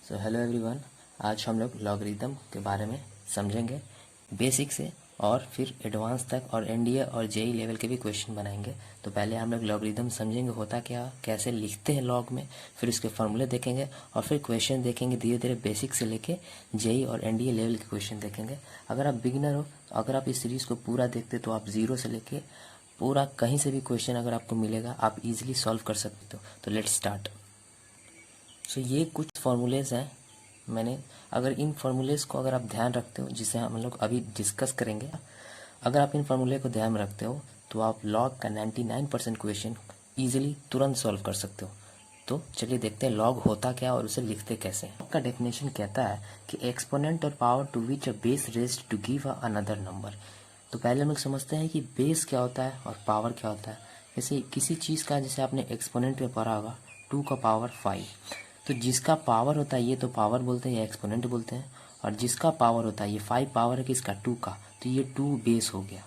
So hello everyone, आज हम लोग लॉगरिदम के बारे में समझेंगे बेसिक से और फिर एडवांस तक और एनडीए और जेई लेवल के भी क्वेश्चन बनाएंगे। तो पहले हम लोग लॉगरिदम समझेंगे होता क्या, कैसे लिखते हैं लॉग में, फिर उसके फॉर्मूले देखेंगे और फिर क्वेश्चन देखेंगे धीरे धीरे बेसिक से लेके जेई और एनडीए लेवल के क्वेश्चन देखेंगे। अगर आप बिगिनर हो, अगर आप इस सीरीज़ को पूरा देखते तो आप जीरो से लेके पूरा कहीं से भी क्वेश्चन अगर आपको मिलेगा आप इजीली सॉल्व कर सकते हो। तो लेट्स स्टार्ट। सो ये कुछ फार्मूलेज हैं। मैंने अगर इन फार्मूलेज को अगर आप ध्यान रखते हो, जिसे हम लोग अभी डिस्कस करेंगे, अगर आप इन फार्मूले को ध्यान में रखते हो तो आप लॉग का 99% क्वेश्चन इजीली तुरंत सॉल्व कर सकते हो। तो चलिए देखते हैं लॉग होता क्या और उसे लिखते कैसे हैं। लॉग का डेफिनेशन कहता है कि एक्सपोनेंट और power to which a base raised to give a another number. तो पहले हम लोग समझते हैं कि बेस क्या होता है और पावर क्या होता है। जैसे किसी चीज़ का, जैसे आपने एक्सपोनेंट में पढ़ा होगा 2 का पावर 5, तो जिसका पावर होता है ये तो पावर बोलते हैं या एक्सपोनेंट बोलते हैं, और जिसका पावर होता है ये 5 पावर है किसका, 2 का, तो ये 2 बेस हो गया,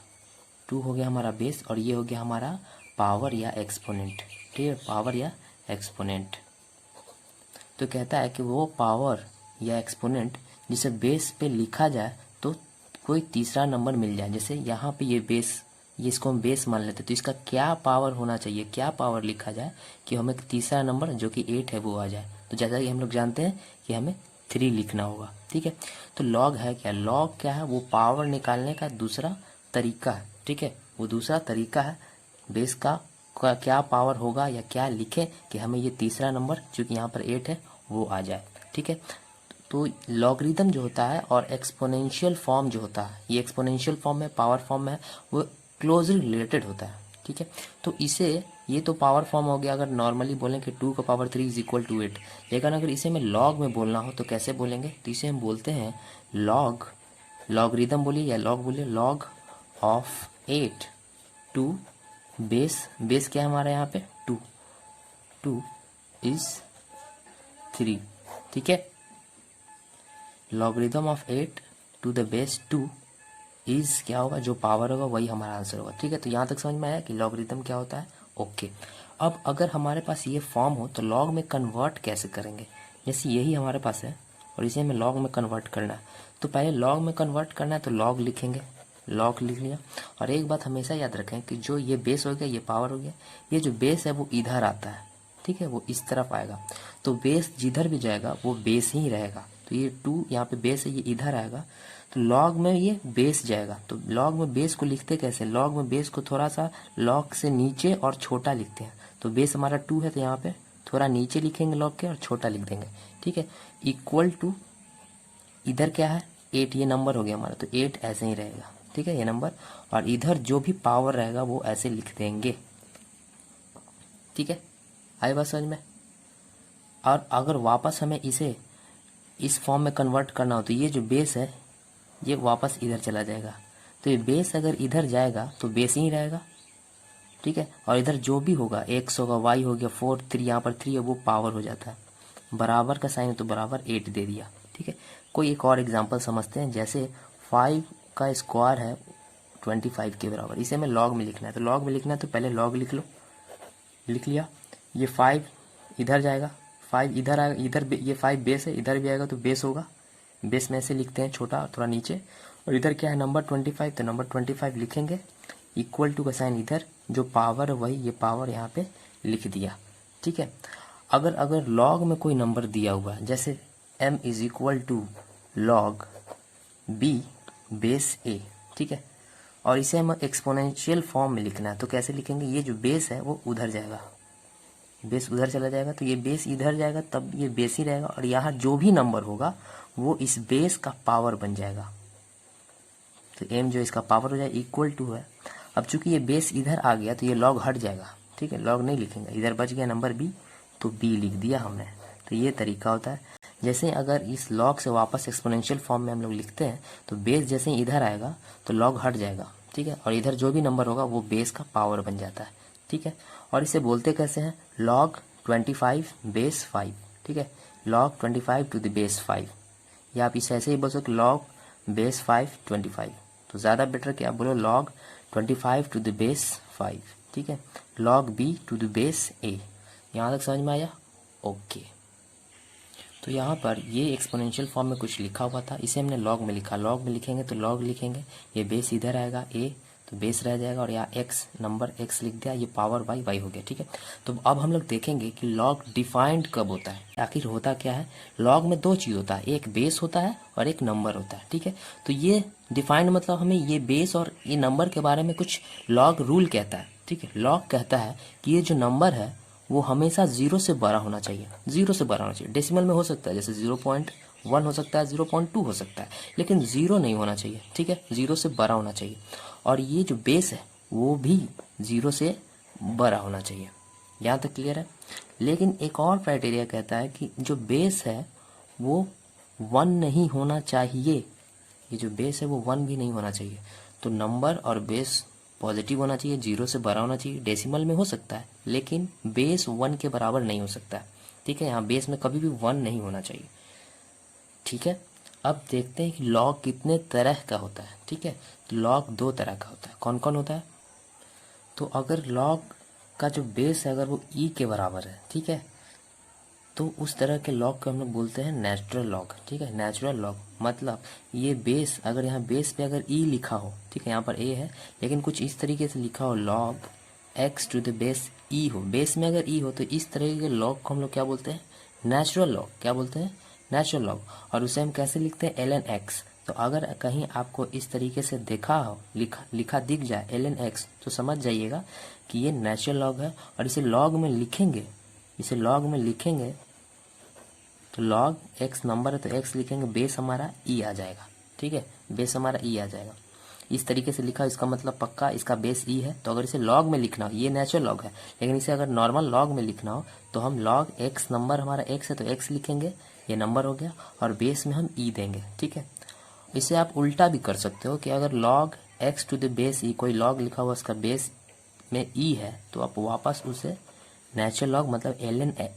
2 हो गया हमारा बेस और ये हो गया हमारा पावर या एक्सपोनेंट। ठीक है, पावर या एक्सपोनेंट। तो कहता है कि वो पावर या एक्सपोनेंट जिसे बेस पे लिखा जाए तो कोई तीसरा नंबर मिल जाए। जैसे यहाँ पे ये बेस, ये इसको हम बेस मान लेते, तो इसका क्या पावर होना चाहिए, क्या पावर लिखा जाए कि हमें तीसरा नंबर जो कि 8 है वो आ जाए। तो जैसा कि हम लोग जानते हैं कि हमें 3 लिखना होगा। ठीक है, तो लॉग है क्या, लॉग क्या है, वो पावर निकालने का दूसरा तरीका है। ठीक है, वो दूसरा तरीका है बेस का क्या पावर होगा या क्या लिखे कि हमें ये तीसरा नंबर जो कि यहाँ पर 8 है वो आ जाए। ठीक है, तो लॉगरिदम जो होता है और एक्सपोनेंशियल फॉर्म जो होता है, ये एक्सपोनेंशियल फॉर्म में, पावर फॉर्म में, वो क्लोजली रिलेटेड होता है। ठीक है, तो इसे, ये तो पावर फॉर्म हो गया, अगर नॉर्मली बोलें कि 2 का पावर 3 इज इक्वल टू 8, लेकिन अगर इसे में लॉग में बोलना हो तो कैसे बोलेंगे, तो इसे हम बोलते हैं लॉग, लॉगरिदम बोलिए या लॉग बोलिए, log of 8 to base, base क्या है हमारा यहाँ पे 2, 2 इज 3। ठीक है, logarithm of 8 to the base 2 is क्या होगा, जो पावर होगा वही हमारा आंसर होगा। ठीक है, तो यहाँ तक समझ में आया कि लॉगरिदम क्या होता है। ओके, अब अगर हमारे पास ये फॉर्म हो तो लॉग में कन्वर्ट कैसे करेंगे। जैसे यही हमारे पास है और इसे हमें लॉग में कन्वर्ट करना है, तो पहले लॉग में कन्वर्ट करना है तो लॉग लिखेंगे, लॉग लिख लिया। और एक बात हमेशा याद रखें कि जो ये बेस हो गया, ये पावर हो गया, ये जो बेस है वो इधर आता है। ठीक है, वो इस तरफ आएगा, तो बेस जिधर भी जाएगा वो बेस ही रहेगा। तो ये 2 यहाँ पे बेस है, ये इधर आएगा, तो लॉग में ये बेस जाएगा। तो लॉग में बेस को लिखते कैसे, लॉग में बेस को थोड़ा सा लॉग से नीचे और छोटा लिखते हैं। तो बेस हमारा 2 है तो यहाँ पे थोड़ा नीचे लिखेंगे लॉग के और छोटा लिख देंगे। ठीक है, इक्वल टू, इधर क्या है 8, ये नंबर हो गया हमारा, तो 8 ऐसे ही रहेगा। ठीक है, ये नंबर, और इधर जो भी पावर रहेगा वो ऐसे लिख देंगे। ठीक है, आई बात समझ में। और अगर वापस हमें इसे इस फॉर्म में कन्वर्ट करना हो तो ये जो बेस है ये वापस इधर चला जाएगा। तो ये बेस अगर इधर जाएगा तो बेस ही रहेगा। ठीक है, और इधर जो भी होगा x होगा, y हो गया, 4 3, यहाँ पर 3 है, वो पावर हो जाता है। बराबर का साइन तो बराबर 8 दे दिया। ठीक है, कोई एक और एग्जांपल समझते हैं। जैसे 5 का स्क्वायर है 25 के बराबर, इसे हमें लॉग में लिखना है। तो लॉग में लिखना है तो पहले लॉग लिख लो, लिख लिया। ये 5 इधर जाएगा, 5 इधर आएगा, इधर ये 5 बेस है, इधर भी आएगा तो बेस होगा, बेस में ऐसे लिखते हैं छोटा थोड़ा नीचे। और इधर क्या है नंबर 25, तो नंबर 25 लिखेंगे, इक्वल टू का साइन इधर, जो पावर है वही, ये पावर यहाँ पे लिख दिया। ठीक है, अगर लॉग में कोई नंबर दिया हुआ है, जैसे m is equal to log b base a, ठीक है, और इसे हम एक्सपोनेंशियल फॉर्म में लिखना है, तो कैसे लिखेंगे, ये जो बेस है वो उधर जाएगा, बेस उधर चला जाएगा, तो ये बेस इधर जाएगा, तब ये बेस ही रहेगा, और यहाँ जो भी नंबर होगा वो इस बेस का पावर बन जाएगा। तो m जो इसका पावर हो जाए इक्वल टू है। अब चूंकि ये बेस इधर आ गया तो ये लॉग हट जाएगा। ठीक है, लॉग नहीं लिखेंगे, इधर बच गया नंबर b, तो b लिख दिया हमने। तो ये तरीका होता है। जैसे अगर इस लॉग से वापस एक्सपोनेंशियल फॉर्म में हम लोग लिखते हैं तो बेस जैसे ही इधर आएगा तो लॉग हट जाएगा। ठीक है, और इधर जो भी नंबर होगा वो बेस का पावर बन जाता है। ठीक है, और इसे बोलते कैसे हैं, लॉग 25 बेस 5। ठीक है, लॉग 25 टू द बेस 5, या आप इसे ऐसे ही बोल सकते लॉग बेस 5 25। तो ज़्यादा बेटर कि आप बोलो लॉग 25 टू द बेस 5। ठीक है, log b to the base a। यहाँ तक समझ में आया। ओके, तो यहाँ पर ये एक्सपोनेंशियल फॉर्म में कुछ लिखा हुआ था, इसे हमने लॉग में लिखा। लॉग में लिखेंगे तो लॉग लिखेंगे, ये बेस इधर आएगा ए, तो बेस रह जाएगा, और यहाँ एक्स नंबर एक्स लिख दिया, ये पावर बाई वाई हो गया। ठीक है, तो अब हम लोग देखेंगे कि लॉग डिफाइंड कब होता है। आखिर होता क्या है, लॉग में दो चीज़ होता है, एक बेस होता है और एक नंबर होता है। ठीक है, तो ये डिफाइंड मतलब हमें ये बेस और ये नंबर के बारे में कुछ लॉग रूल कहता है। ठीक है, लॉग कहता है कि ये जो नंबर है वो हमेशा 0 से बड़ा होना चाहिए, 0 से बड़ा होना चाहिए। डेसिमल में हो सकता है, जैसे 0.1 हो सकता है, 0.2 हो सकता है, लेकिन 0 नहीं होना चाहिए। ठीक है, 0 से बड़ा होना चाहिए। और ये जो बेस है वो भी 0 से बड़ा होना चाहिए। यहाँ तक क्लियर है। लेकिन एक और क्राइटेरिया कहता है कि जो बेस है वो 1 नहीं होना चाहिए। ये जो बेस है वो 1 भी नहीं होना चाहिए। तो नंबर और बेस पॉजिटिव होना चाहिए, 0 से बड़ा होना चाहिए। डेसिमल में हो सकता है, लेकिन बेस 1 के बराबर नहीं हो सकता है। ठीक है, यहाँ बेस में कभी भी 1 नहीं होना चाहिए। ठीक है, अब देखते हैं कि लॉग कितने तरह का होता है। ठीक है, तो लॉग 2 तरह का होता है। कौन कौन होता है, तो अगर लॉग का जो बेस है अगर वो ई के बराबर है, ठीक है, तो उस तरह के लॉग को हम लोग बोलते हैं नेचुरल लॉग। ठीक है, नेचुरल लॉग मतलब ये बेस, अगर यहाँ बेस पे अगर ई लिखा हो, ठीक है, यहाँ पर ए है, लेकिन कुछ इस तरीके से लिखा हो log x to the base e हो, बेस में अगर ई हो, तो इस तरह के लॉग को हम लोग क्या बोलते हैं, नेचुरल लॉग। क्या बोलते हैं, नेचुरल लॉग। और उसे हम कैसे लिखते हैं, एल एन एक्स। तो अगर कहीं आपको इस तरीके से देखा हो, लिखा दिख जाए एल एन एक्स, तो समझ जाइएगा कि ये नेचुरल लॉग है। और इसे लॉग में लिखेंगे, इसे लॉग में लिखेंगे तो लॉग एक्स नंबर है तो एक्स लिखेंगे, बेस हमारा ई आ जाएगा। ठीक है, बेस हमारा ई आ जाएगा। इस तरीके से लिखा, इसका मतलब पक्का इसका बेस ई है। तो अगर इसे लॉग में लिखना हो, ये नेचुरल लॉग है, लेकिन इसे अगर नॉर्मल लॉग में लिखना हो तो हम लॉग एक्स, नंबर हमारा एक्स है तो एक्स लिखेंगे, ये नंबर हो गया, और बेस में हम ई देंगे। ठीक है, इसे आप उल्टा भी कर सकते हो कि अगर log x to the base e, कोई लॉग लिखा हुआ उसका बेस में ई है, तो आप वापस उसे नेचुरल लॉग मतलब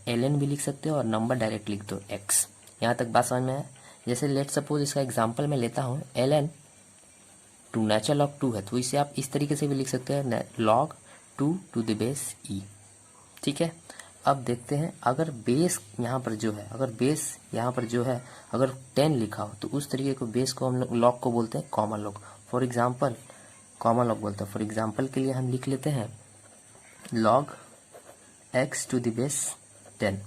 एल एन भी लिख सकते हो और नंबर डायरेक्ट लिख दो एक्स। यहाँ तक बात समझ में है। जैसे लेट सपोज इसका एग्जांपल मैं लेता हूँ, L N to natural log 2 है, तो इसे आप इस तरीके से भी लिख सकते हैं, लॉग 2 टू द बेस ई। ठीक है, अब देखते हैं अगर बेस यहाँ पर जो है, अगर बेस यहाँ पर जो है अगर 10 लिखा हो, तो उस तरीके को बेस को हम लोग लॉग को बोलते हैं common log. For example common log बोलते हैं। फॉर एग्जाम्पल के लिए हम लिख लेते हैं log x to the base 10।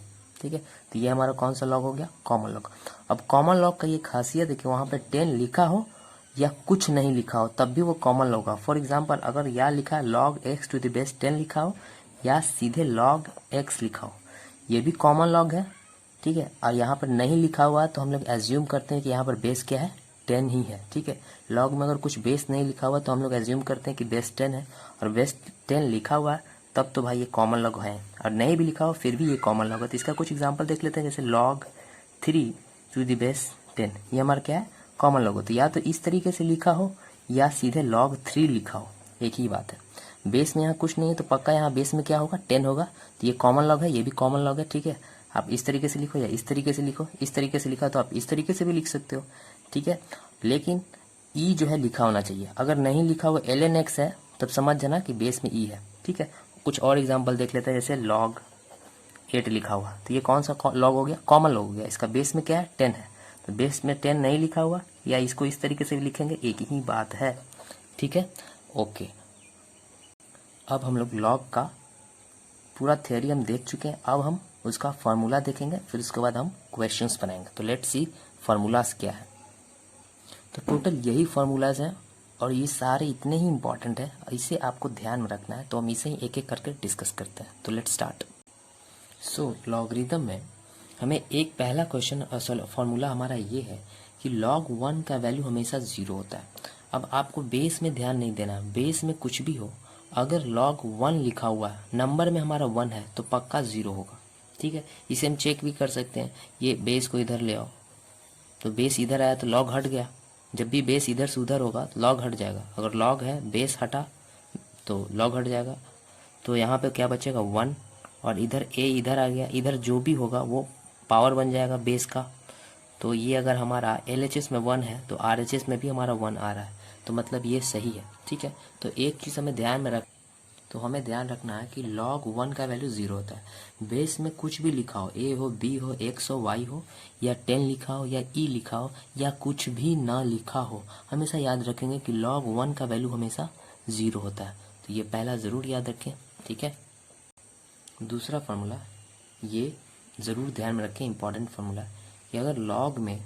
ठीक है, तो ये हमारा कौन सा लॉग हो गया, कॉमन लॉग। अब कॉमन लॉग का ये खासियत है कि वहाँ पे 10 लिखा हो या कुछ नहीं लिखा हो तब भी वो कॉमन लॉग होगा। फॉर एग्जाम्पल अगर यहाँ लिखा है log x to the base 10 लिखा हो, या सीधे लॉग एक्स लिखा हो, ये भी कॉमन लॉग है। ठीक है, और यहाँ पर नहीं लिखा हुआ है तो हम लोग एज्यूम करते हैं कि यहाँ पर बेस क्या है, 10 ही है। ठीक है, लॉग में अगर कुछ बेस नहीं लिखा हुआ तो हम लोग एज्यूम करते हैं कि बेस 10 है, और बेस 10 लिखा हुआ है तब तो भाई ये कॉमन लॉग है, और नहीं भी लिखा हो फिर भी ये कॉमन लॉग है। तो इसका कुछ एग्जांपल देख लेते हैं, जैसे log 3 टू द बेस 10, ये हमारा क्या है, कॉमन लॉग हो। तो या तो इस तरीके से लिखा हो या सीधे log 3 लिखा हो, एक ही बात है। बेस में यहाँ कुछ नहीं है तो पक्का यहाँ बेस में क्या होगा, 10 होगा, तो ये कॉमन लॉग है, ये भी कॉमन लॉग है। ठीक है, आप इस तरीके से लिखो या इस तरीके से लिखो, इस तरीके से लिखा तो आप इस तरीके से भी लिख सकते हो। ठीक है, लेकिन ई जो है लिखा होना चाहिए। अगर नहीं लिखा हुआ एल एन एक्स है तब समझ जाना कि बेस में ई है। ठीक है, कुछ और एग्जांपल देख लेते हैं, जैसे log 8 लिखा हुआ, तो ये कौन सा लॉग हो गया, कॉमन लॉग हो गया। इसका बेस में क्या है, 10 है, तो बेस में 10 नहीं लिखा हुआ, या इसको इस तरीके से भी लिखेंगे, एक ही बात है। ठीक है, ओके। अब हम लोग लॉग का पूरा थ्योरी हम देख चुके हैं, अब हम उसका फार्मूला देखेंगे, फिर उसके बाद हम क्वेश्चंस बनाएंगे। तो लेट्स सी फार्मूलाज क्या है। तो टोटल यही फार्मूलाज हैं, और ये सारे इतने ही इंपॉर्टेंट है, इसे आपको ध्यान में रखना है। तो हम इसे ही एक एक करके डिस्कस करते हैं। तो लेट्स स्टार्ट। सो लॉगरिथम में हमें एक पहला क्वेश्चन फार्मूला हमारा ये है कि log 1 का वैल्यू हमेशा 0 होता है। अब आपको बेस में ध्यान नहीं देना, बेस में कुछ भी हो, अगर log 1 लिखा हुआ है, नंबर में हमारा 1 है, तो पक्का 0 होगा। ठीक है, इसे हम चेक भी कर सकते हैं। ये बेस को इधर ले आओ, तो बेस इधर आया तो log हट गया। जब भी बेस इधर से उधर होगा तो log हट जाएगा। अगर log है, बेस हटा तो log हट जाएगा। तो यहाँ पे क्या बचेगा, 1, और इधर a इधर आ गया, इधर जो भी होगा वो पावर बन जाएगा बेस का। तो ये अगर हमारा LHS में 1 है तो RHS में भी हमारा 1 आ रहा है, तो मतलब ये सही है। ठीक है, तो एक चीज़ हमें ध्यान में तो हमें ध्यान रखना है कि log 1 का वैल्यू 0 होता है। बेस में कुछ भी लिखा हो, a हो, b हो, x हो, y हो, या 10 लिखा हो या e लिखा हो या कुछ भी ना लिखा हो, हमेशा याद रखेंगे कि log 1 का वैल्यू हमेशा 0 होता है। तो ये पहला ज़रूर याद रखें, ठीक है। दूसरा फार्मूला, ये ज़रूर ध्यान में रखें, इंपॉर्टेंट फार्मूला, कि अगर log में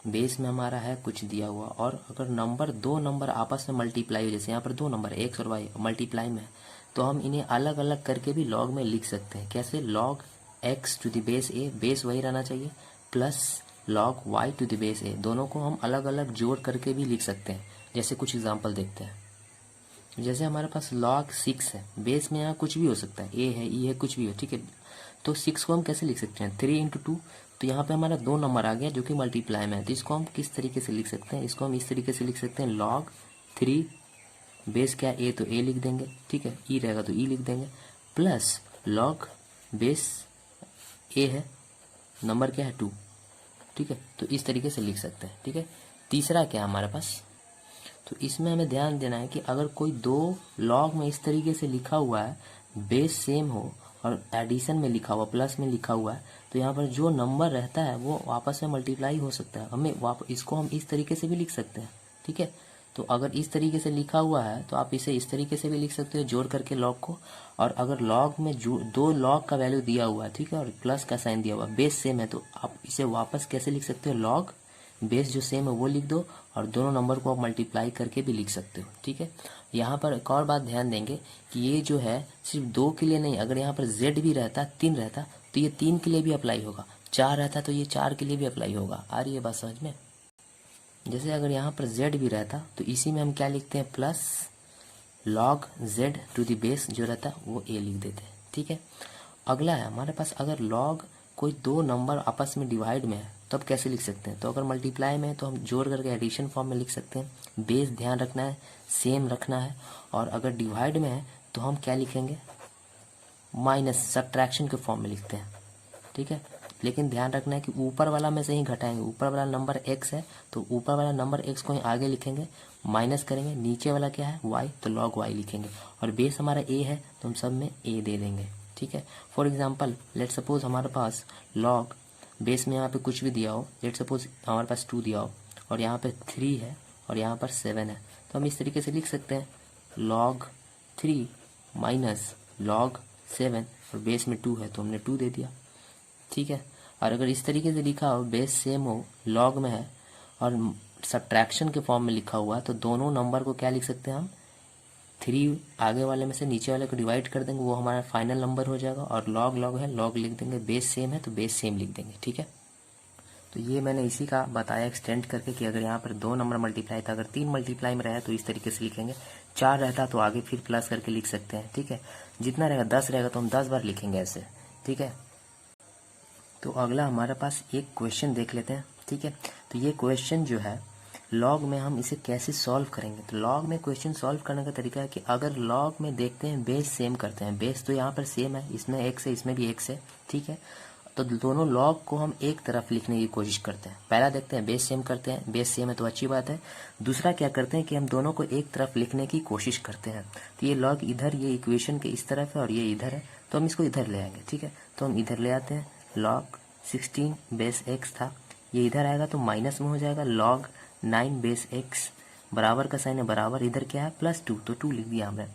बेस में हमारा है कुछ दिया हुआ और अगर दो नंबर आपस में मल्टीप्लाई हो, जैसे यहाँ पर दो नंबर एक्स और वाई मल्टीप्लाई में है, तो हम इन्हें अलग अलग करके भी लॉग में लिख सकते हैं। कैसे? log x to the base a, base वही रहना चाहिए, plus log y to the base a, दोनों को हम अलग अलग जोड़ करके भी लिख सकते हैं। जैसे कुछ एग्जांपल देखते हैं। जैसे हमारे पास log 6 है, बेस में यहाँ कुछ भी हो सकता है, a है, e है, कुछ भी हो, ठीक है। तो 6 को हम कैसे लिख सकते हैं? 3 × 2। तो यहाँ पे हमारा दो नंबर आ गया जो कि मल्टीप्लाई में है, तो इसको हम किस तरीके से लिख सकते हैं? इसको हम इस तरीके से लिख सकते हैं, log 3 बेस क्या a, तो a लिख देंगे, ठीक है, e रहेगा तो e लिख देंगे, प्लस log बेस a है, नंबर क्या है 2, ठीक है, तो इस तरीके से लिख सकते हैं, ठीक है। तीसरा क्या है हमारे पास? तो इसमें हमें ध्यान देना है कि अगर कोई दो लॉग में इस तरीके से लिखा हुआ है, बेस सेम हो और एडिशन में लिखा हुआ, प्लस में लिखा हुआ है, तो यहाँ पर जो नंबर रहता है वो आपस में मल्टीप्लाई हो सकता है। हमें इसको हम इस तरीके से भी लिख सकते हैं, ठीक है। तो अगर इस तरीके से लिखा हुआ है तो आप इसे इस तरीके से भी लिख सकते हो जोड़ करके लॉग को। और अगर लॉग में दो लॉग का वैल्यू दिया हुआ है, ठीक है, और प्लस का साइन दिया हुआ है, बेस सेम है, तो आप इसे वापस कैसे लिख सकते हो? लॉग बेस जो सेम है वो लिख दो और दोनों नंबर को आप मल्टीप्लाई करके भी लिख सकते हो, ठीक है। यहाँ पर एक और बात ध्यान देंगे कि ये जो है सिर्फ 2 के लिए नहीं, अगर यहाँ पर z भी रहता, 3 रहता, तो ये 3 के लिए भी अप्लाई होगा, 4 रहता तो ये 4 के लिए भी अप्लाई होगा। आ रही है बात समझ में? जैसे अगर यहाँ पर z भी रहता तो इसी में हम क्या लिखते हैं? Plus log z to the base जो रहता वो a लिख देते हैं, ठीक है। अगला है हमारे पास, अगर log कोई दो नंबर आपस में डिवाइड में है तब कैसे लिख सकते हैं? तो अगर मल्टीप्लाई में है तो हम जोड़ करके एडिशन फॉर्म में लिख सकते हैं। बेस ध्यान रखना है, सेम रखना है। और अगर डिवाइड में है तो हम क्या लिखेंगे? माइनस, सब्ट्रैक्शन के फॉर्म में लिखते हैं, ठीक है। लेकिन ध्यान रखना है कि ऊपर वाला में से ही घटाएंगे। ऊपर वाला नंबर x है तो ऊपर वाला नंबर x को ही आगे लिखेंगे, माइनस करेंगे। नीचे वाला क्या है? y, तो log y लिखेंगे। और बेस हमारा a है तो हम सब में a दे देंगे, ठीक है। फॉर एग्जाम्पल लेट सपोज हमारे पास log बेस में यहाँ पे कुछ भी दिया हो, लेट सपोज हमारे पास 2 दिया हो और यहाँ पे 3 है और यहाँ पर 7 है, तो हम इस तरीके से लिख सकते हैं, log 3 माइनस log 7, और बेस में 2 है तो हमने 2 दे दिया, ठीक है। और अगर इस तरीके से लिखा हो, बेस सेम हो, लॉग में है और सब्ट्रैक्शन के फॉर्म में लिखा हुआ है, तो दोनों नंबर को क्या लिख सकते हैं हम? 3 आगे वाले में से नीचे वाले को डिवाइड कर देंगे, वो हमारा फाइनल नंबर हो जाएगा। और लॉग लॉग है, लॉग लिख देंगे। बेस सेम है तो बेस सेम लिख देंगे, ठीक है। तो ये मैंने इसी का बताया एक्सटेंड करके कि अगर यहाँ पर 2 नंबर मल्टीप्लाई था, अगर 3 मल्टीप्लाई में रहा तो इस तरीके से लिखेंगे, 4 रहता तो आगे फिर प्लस करके लिख सकते हैं, ठीक है। जितना रहेगा 10 रहेगा तो हम 10 बार लिखेंगे ऐसे, ठीक है। तो अगला हमारे पास एक क्वेश्चन देख लेते हैं, ठीक है। तो ये क्वेश्चन जो है लॉग में हम इसे कैसे सॉल्व करेंगे? तो लॉग में क्वेश्चन सॉल्व करने का तरीका है कि अगर लॉग में देखते हैं बेस सेम करते हैं, बेस तो यहाँ पर सेम है, इसमें x है, इसमें भी x है, ठीक है। तो दोनों लॉग को हम एक तरफ लिखने की कोशिश करते हैं। पहला देखते हैं बेस सेम करते हैं, बेस सेम है तो अच्छी बात है। दूसरा क्या करते हैं कि हम दोनों को एक तरफ लिखने की कोशिश करते हैं। तो ये लॉग इधर, ये इक्वेशन के इस तरफ है और ये इधर है, तो हम इसको इधर ले आएंगे, ठीक है। तो हम इधर ले आते हैं, log 16 बेस x था, ये इधर आएगा तो माइनस में हो जाएगा, log 9 बेस x, बराबर का साइन है, बराबर इधर क्या है? +2, तो 2 लिख दिया हमने।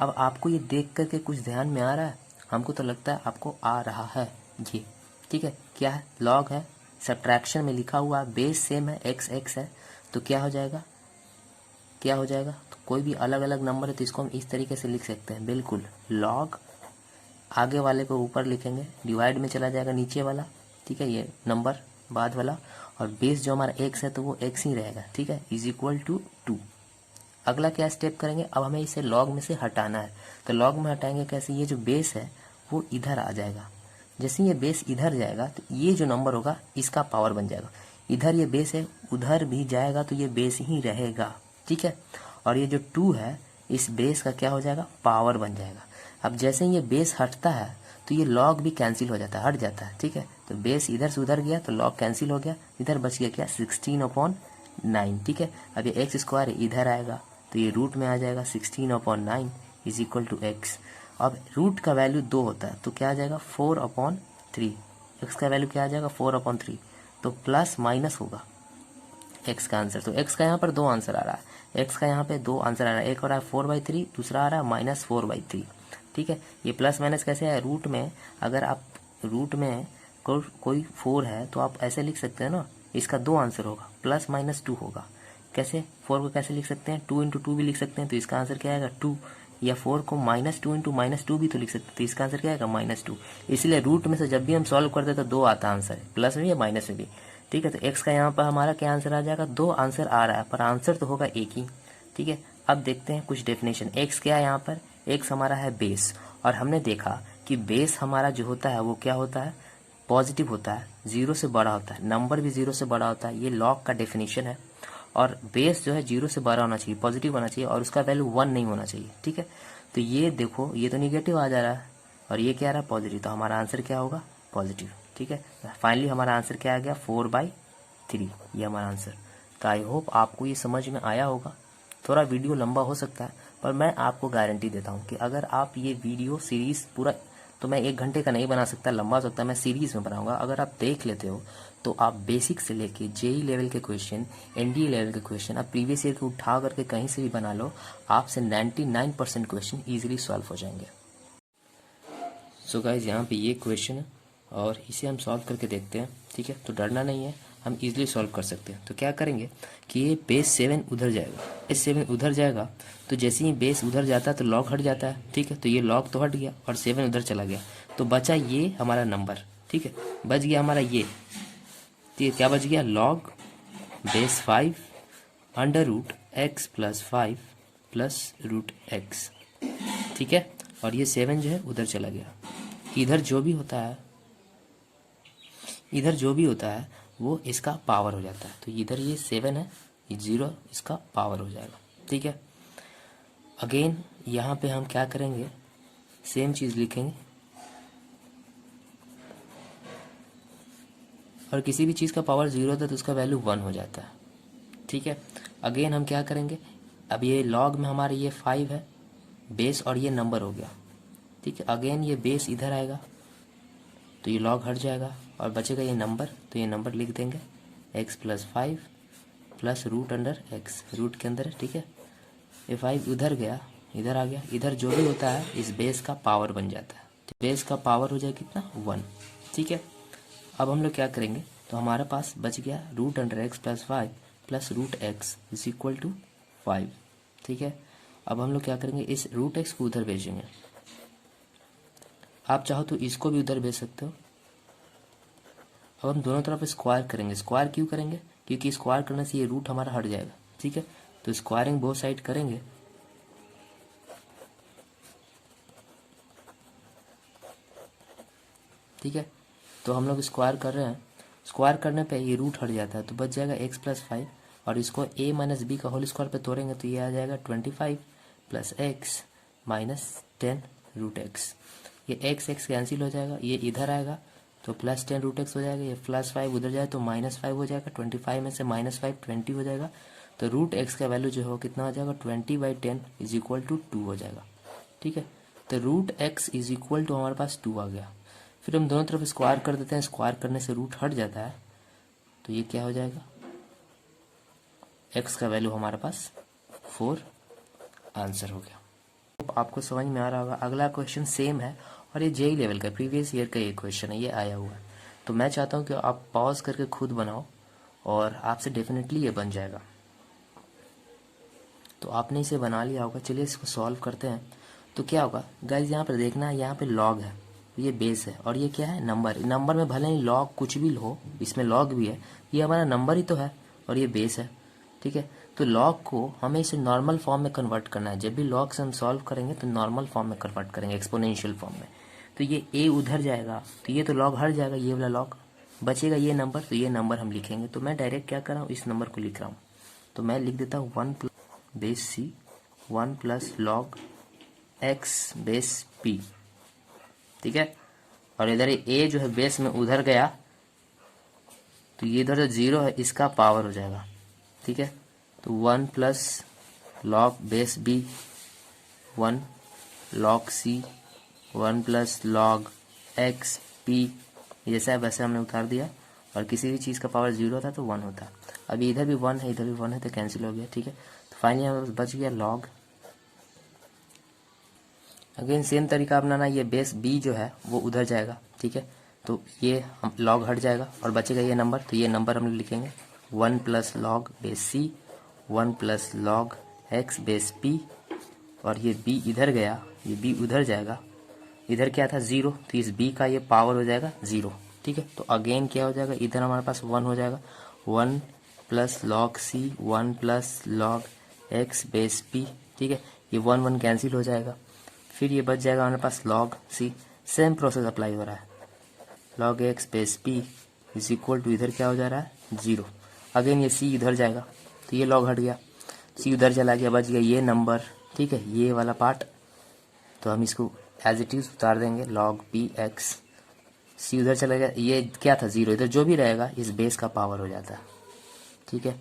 अब आपको ये देख करके कुछ ध्यान में आ रहा है? हमको तो लगता है आपको आ रहा है ये, ठीक है। क्या है? log है, सब्ट्रैक्शन में लिखा हुआ, बेस सेम है, x x है, तो क्या हो जाएगा? क्या हो जाएगा? तो कोई भी अलग अलग नंबर है तो इसको हम इस तरीके से लिख सकते हैं, बिल्कुल। log आगे वाले को ऊपर लिखेंगे, डिवाइड में चला जाएगा नीचे वाला, ठीक है, ये नंबर बाद वाला, और बेस जो हमारा x है तो वो x ही रहेगा, ठीक है, = 2। अगला क्या स्टेप करेंगे? अब हमें इसे log में से हटाना है। तो log में हटाएंगे कैसे? ये जो बेस है वो इधर आ जाएगा। जैसे ये बेस इधर जाएगा तो ये जो नंबर होगा इसका पावर बन जाएगा। इधर ये बेस है, उधर भी जाएगा तो ये बेस ही रहेगा, ठीक है। और ये जो 2 है इस बेस का क्या हो जाएगा? पावर बन जाएगा। अब जैसे ये बेस हटता है तो ये log भी कैंसिल हो जाता है, हट जाता है, ठीक है। तो बेस इधर से उधर गया तो log कैंसिल हो गया, इधर बच गया क्या? 16/9, ठीक है। अब ये x² इधर आएगा तो ये रूट में आ जाएगा, 16/9 इज इक्वल टू एक्स। अब रूट का वैल्यू 2 होता है तो क्या आ जाएगा 4/3। एक्स का वैल्यू क्या आ जाएगा 4/3, तो प्लस माइनस होगा एक्स का आंसर। तो एक्स का यहाँ पर 2 आंसर आ रहा है, एक्स का यहाँ पे 2 आंसर आ रहा है, एक आ रहा है 4/3, दूसरा आ रहा है -4/3। ठीक है, ये प्लस माइनस कैसे है, रूट में अगर आप रूट में कोई 4 है तो आप ऐसे लिख सकते हैं ना, इसका 2 आंसर होगा, +-2 होगा। कैसे 4 को कैसे लिख सकते हैं, 2 × 2 भी लिख सकते हैं, तो इसका आंसर क्या आएगा 2। या 4 को -2 × -2 भी तो लिख सकते हैं, तो इसका आंसर क्या आएगा -2। इसलिए रूट में से जब भी हम सॉल्व करते हैं तो 2 आता आंसर, प्लस में या माइनस में भी। ठीक है, तो एक्स का यहाँ पर हमारा क्या आंसर आ जाएगा, 2 आंसर आ रहा है, पर आंसर तो होगा एक ही। ठीक है, अब देखते हैं कुछ डेफिनेशन। एक्स क्या है यहाँ पर, एक्स हमारा है बेस, और हमने देखा कि बेस हमारा जो होता है वो क्या होता है, पॉजिटिव होता है, 0 से बड़ा होता है, नंबर भी 0 से बड़ा होता है, ये लॉग का डेफिनेशन है। और बेस जो है 0 से बड़ा होना चाहिए, पॉजिटिव होना चाहिए, और उसका वैल्यू 1 नहीं होना चाहिए। ठीक है, तो ये देखो ये तो निगेटिव आ जा रहा है और ये क्या आ रहा है पॉजिटिव, तो हमारा आंसर क्या होगा पॉजिटिव। ठीक है, फाइनली हमारा आंसर क्या आ गया 4/3, ये हमारा आंसर। तो आई होप आपको ये समझ में आया होगा। थोड़ा वीडियो लंबा हो सकता है, पर मैं आपको गारंटी देता हूँ कि अगर आप ये वीडियो सीरीज पूरा, तो मैं 1 घंटे का नहीं बना सकता, लंबा हो सकता है, मैं सीरीज में बनाऊंगा। अगर आप देख लेते हो तो आप बेसिक से लेके जेई लेवल के क्वेश्चन, एनडीए लेवल के क्वेश्चन, आप प्रीवियस ईयर के उठा करके कहीं से भी बना लो, आपसे 99% क्वेश्चन ईजिली सॉल्व हो जाएंगे। सो गाइज यहाँ पे ये क्वेश्चन है और इसे हम सॉल्व करके देखते हैं। ठीक है, तो डरना नहीं है, हम इजीली सॉल्व कर सकते हैं। तो क्या करेंगे कि ये बेस 7 उधर जाएगा, बेस 7 उधर जाएगा, तो जैसे ही बेस उधर जाता है तो लॉग हट जाता है। ठीक है, तो ये लॉग तो हट गया और 7 उधर चला गया, तो बचा ये हमारा नंबर। ठीक है, बच गया हमारा ये, तो ये क्या बच गया, लॉग बेस 5 √x + 5 + √x। ठीक है, और ये 7 जो है उधर चला गया। इधर जो भी होता है, इधर जो भी होता है वो इसका पावर हो जाता है। तो इधर ये 7 है, ये 0 इसका पावर हो जाएगा। ठीक है, अगेन यहाँ पे हम क्या करेंगे, सेम चीज़ लिखेंगे, और किसी भी चीज़ का पावर 0 होता है तो उसका वैल्यू 1 हो जाता है। ठीक है, अगेन हम क्या करेंगे, अब ये लॉग में हमारे ये 5 है बेस और ये नंबर हो गया। ठीक है, अगेन ये बेस इधर आएगा तो ये लॉग हट जाएगा और बचेगा ये नंबर, तो ये नंबर लिख देंगे x + 5 + √x, रूट के अंदर है। ठीक है, ये 5 उधर गया, इधर आ गया, इधर जो भी होता है इस बेस का पावर बन जाता है, तो बेस का पावर हो जाए कितना 1। ठीक है, अब हम लोग क्या करेंगे, तो हमारे पास बच गया √x + 5 + √x = 5। ठीक है, अब हम लोग क्या करेंगे, इस √x को उधर भेजेंगे, आप चाहो तो इसको भी उधर भेज सकते हो। अब हम दोनों तरफ स्क्वायर करेंगे। स्क्वायर क्यों करेंगे, क्योंकि स्क्वायर करने से ये रूट हमारा हट जाएगा। ठीक है, तो स्क्वायरिंग बोथ साइड करेंगे, ठीक है, तो हम लोग स्क्वायर कर रहे हैं, स्क्वायर करने पे ये रूट हट जाता है, तो बच जाएगा x + 5, और इसको a - b का होल स्क्वायर पे तोड़ेंगे तो ये आ जाएगा 25 + x - 10 √x। ये x कैंसिल हो जाएगा, ये इधर आएगा तो +10 √x हो जाएगा, ये +5 उधर जाए तो -5 हो जाएगा, 25 में से -5 20 हो जाएगा, तो √x का वैल्यू जो है कितना हो जाएगा 20/10 = 2 हो जाएगा। ठीक है, तो √x = हमारे पास 2 आ गया। फिर हम दोनों तरफ स्क्वायर कर देते हैं, स्क्वायर करने से रूट हट जाता है, तो ये क्या हो जाएगा, x का वैल्यू हमारे पास 4 आंसर हो गया। तो आपको समझ में आ रहा होगा। अगला क्वेश्चन सेम है और ये जेई लेवल का प्रीवियस ईयर का ये क्वेश्चन है, ये आया हुआ है। तो मैं चाहता हूँ कि आप पॉज करके खुद बनाओ और आपसे डेफिनेटली ये बन जाएगा। तो आपने इसे बना लिया होगा, चलिए इसको सॉल्व करते हैं। तो क्या होगा गाइज, यहाँ पर देखना, यहाँ पे लॉग है, ये बेस है, और ये क्या है नंबर। नंबर में भले ही लॉग कुछ भी हो, इसमें लॉग भी है, ये हमारा नंबर ही तो है और ये बेस है। ठीक है, तो लॉग को हमें इसे नॉर्मल फॉर्म में कन्वर्ट करना है। जब भी लॉग से हम सॉल्व करेंगे तो नॉर्मल फॉर्म में कन्वर्ट करेंगे, एक्सपोनेंशियल फॉर्म में। तो ये a उधर जाएगा तो ये तो लॉग हट जाएगा, ये वाला लॉग बचेगा, ये नंबर, तो ये नंबर हम लिखेंगे। तो मैं डायरेक्ट क्या कर रहा हूँ, इस नंबर को लिख रहा हूँ, तो मैं लिख देता हूँ 1 base c 1 + log x base p। ठीक है, और इधर a जो है बेस में उधर गया तो ये इधर जो 0 है इसका पावर हो जाएगा। ठीक है, तो 1 + log base b 1 log c 1 plus log x p, जैसा है वैसे हमने उतार दिया, और किसी भी चीज़ का पावर 0 था तो 1 होता। अभी इधर भी 1 है, इधर भी 1 है, तो कैंसिल हो गया। ठीक है, तो फाइनली हमारे पास बच गया log। अगेन सेम तरीका अपनाना, ये बेस b जो है वो उधर जाएगा। ठीक है, तो ये हम log हट जाएगा और बचेगा ये नंबर, तो ये नंबर हम लोग लिखेंगे 1 plus log base c 1 plus log x base p, और ये b इधर गया, ये b उधर जाएगा, इधर क्या था 0, तो इस b का ये पावर हो जाएगा 0। ठीक है, तो अगेन क्या हो जाएगा, इधर हमारे पास 1 हो जाएगा, 1 plus log c 1 plus log x base p। ठीक है, ये 1 1 कैंसिल हो जाएगा, फिर ये बच जाएगा हमारे पास log c। Same process apply हो रहा है, log x base p is equal to, इधर क्या हो जा रहा है 0। अगेन ये c इधर जाएगा, तो ये log हट गया, c उधर चला गया, बच गया ये नंबर। ठीक है, ये वाला पार्ट, तो हम इसको एज इट इज उतार देंगे, log p x, c उधर चला गया, ये क्या था 0, इधर जो भी रहेगा इस बेस का पावर हो जाता है। ठीक है,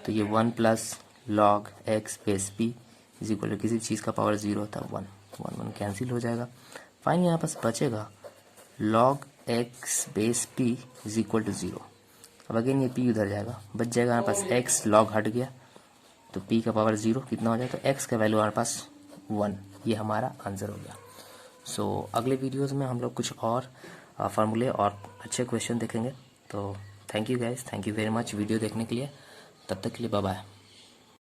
तो ये 1 plus log x base p is equal to, किसी चीज़ का पावर 0 था 1, 1 1 कैंसिल हो जाएगा। फाइनली यहाँ पास बचेगा log x base p is equal to 0। अब अगेन ये p उधर जाएगा, बच जाएगा हमारे पास x, log हट गया, तो p का पावर 0 कितना हो जाएगा, तो x का वैल्यू हमारे पास 1, ये हमारा आंसर हो गया। सो अगले वीडियोज़ में हम लोग कुछ और फार्मूले और अच्छे क्वेश्चन देखेंगे। तो thank you guys, thank you very much video देखने के लिए, तब तक के लिए बाय बाय।